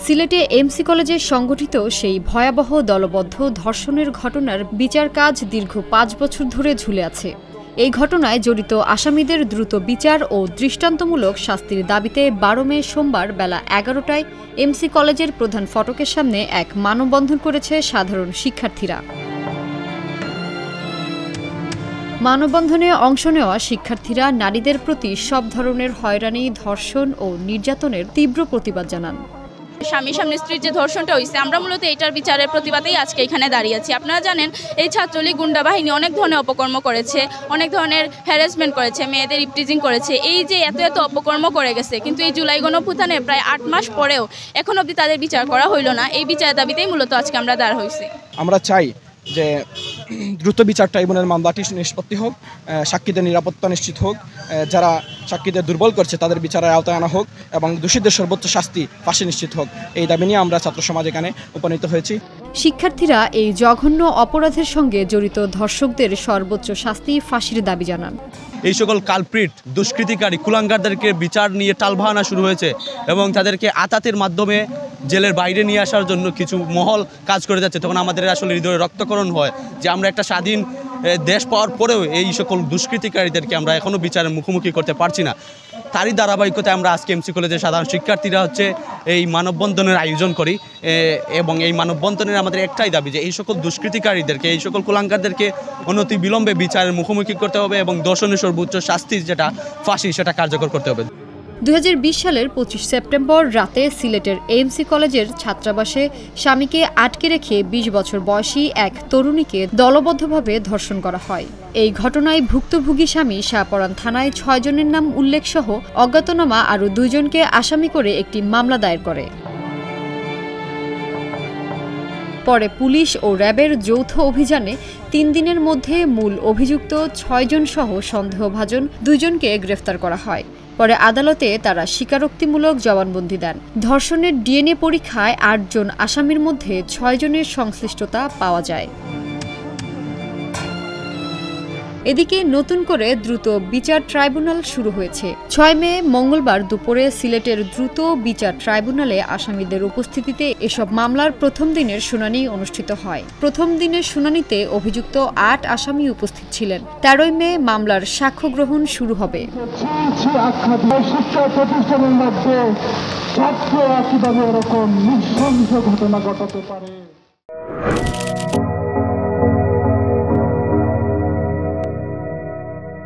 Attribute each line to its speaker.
Speaker 1: সিলেটে এমসি কলেজে সংঘটিত সেই ভয়াবহ দলবদ্ধ ধর্ষণের ঘটনার বিচার কাজ দীর্ঘ ৫ বছর ধরে ঝুলে আছে। এই ঘটনায় জড়িত আসামিদের দ্রুত বিচার ও দৃষ্টান্তমূলক শাস্তির দাবিতে ১২ মে সোমবার বেলা ১১টায় এমসি কলেজের প্রধান ফটকের সামনে এক মানববন্ধন করেছে সাধারণ শিক্ষার্থীরা। মানববন্ধনে অংশ নেওয়া শিক্ষার্থীরা নারীদের প্রতি সব ধরনের হয়রানি, ধর্ষণ ও নির্যাতনের তীব্র প্রতিবাদ জানান।
Speaker 2: স্বামী স্ত্রীর যে ধর্ষণটা হয়েছে, আমরা মূলত এটার বিচারের প্রতিবাদেই আজকে এখানে দাঁড়িয়েছি। আপনারা জানেন এই ছাত্রলীগ গুন্ডা বাহিনী অনেক ধরনের অপকর্ম করেছে, অনেক ধরনের হ্যারাসমেন্ট করেছে, মেয়েদের ইপটিজিং করেছে। এই যে এত অপকর্ম করে গেছে, কিন্তু এই জুলাই গণঅভ্যুত্থানে প্রায় ৮ মাস পরেও এখন অবধি তাদের বিচার করা হইল না। এই বিচারের দাবিতেই মূলত আজকে আমরা দাঁড় হয়েছি।
Speaker 3: আমরা চাই যে দ্রুত বিচার ট্রাইব্যুনাল মামলাটি নিষ্পত্তি হোক, সাক্ষীদের নিরাপত্তা নিশ্চিত হোক, যারা সাক্ষীদের দুর্বল করছে তাদের বিচারের আওতায় আনা হোক এবং দোষীদের সর্বোচ্চ শাস্তি ফাঁসি নিশ্চিত হোক। এই দাবি নিয়ে আমরা ছাত্র সমাজ এখানে উপনীত হয়েছি।
Speaker 1: শিক্ষার্থীরা এই জঘন্য অপরাধের সঙ্গে জড়িত ধর্ষকদের সর্বোচ্চ শাস্তি ফাঁসির দাবি জানান।
Speaker 4: এই সকল কালপ্রিট দুষ্কৃতিকারী কুলাঙ্গারদেরকে বিচার নিয়ে টালবাহানা শুরু হয়েছে এবং তাদেরকে আতাতের মাধ্যমে জেলের বাইরে নিয়ে আসার জন্য কিছু মহল কাজ করে যাচ্ছে। তখন আমাদের আসলে হৃদয়ে রক্তকরণ হয় যে আমরা একটা স্বাধীন দেশ পাওয়ার পরেও এই সকল দুষ্কৃতিকারীদেরকে আমরা এখনও বিচারের মুখোমুখি করতে পারছি না। তারই ধারাবাহিকতায় আমরা আজকে এমসি কলেজের সাধারণ শিক্ষার্থীরা এই মানববন্ধনের আয়োজন করি এবং এই মানববন্ধনের আমাদের একটাই দাবি যে এই সকল দুষ্কৃতিকারীদেরকে, এই সকল কুলাঙ্গারদেরকে অনতি বিলম্বে বিচারের মুখোমুখি করতে হবে এবং দর্শনের সর্বোচ্চ শাস্তি যেটা ফাঁসি সেটা কার্যকর করতে হবে।
Speaker 1: ২০২০ সালের ২৫ সেপ্টেম্বর রাতে সিলেটের এমসি কলেজের ছাত্রাবাসে স্বামীকে আটকে রেখে ২০ বছর বয়সী এক তরুণীকে দলবদ্ধভাবে ধর্ষণ করা হয়। এই ঘটনায় ভুক্তভোগী স্বামী শাহপরান থানায় ৬ জনের নাম উল্লেখসহ অজ্ঞাতনামা আরও ২ জনকে আসামি করে একটি মামলা দায়ের করে। পরে পুলিশ ও র্যাবের যৌথ অভিযানে ৩ দিনের মধ্যে মূল অভিযুক্ত ৬ জন সহ সন্দেহভাজন ২ জনকে গ্রেফতার করা হয়। পরে আদালতে তারা স্বীকারোক্তিমূলক জবানবন্দি দেন। ধর্ষণের ডিএনএ পরীক্ষায় ৮ জন আসামির মধ্যে ৬ জনের সংশ্লিষ্টতা পাওয়া যায়। এদিকে নতুন করে দ্রুত বিচার ট্রাইব্যুনাল শুরু হয়েছে। ৬ মে মঙ্গলবার দুপুরে সিলেটের দ্রুত বিচার ট্রাইব্যুনালে আসামিদের উপস্থিতিতে এসব মামলার প্রথম দিনের শুনানি অনুষ্ঠিত হয়। প্রথম দিনের শুনানিতে অভিযুক্ত ৮ আসামি উপস্থিত ছিলেন। ১৩ মে মামলার সাক্ষ্য গ্রহণ শুরু হবে।
Speaker 5: শিক্ষা প্রতিষ্ঠানের মধ্যে ছাত্র কিভাবে এরকম নৃশংস ঘটনা ঘটাতে পারে।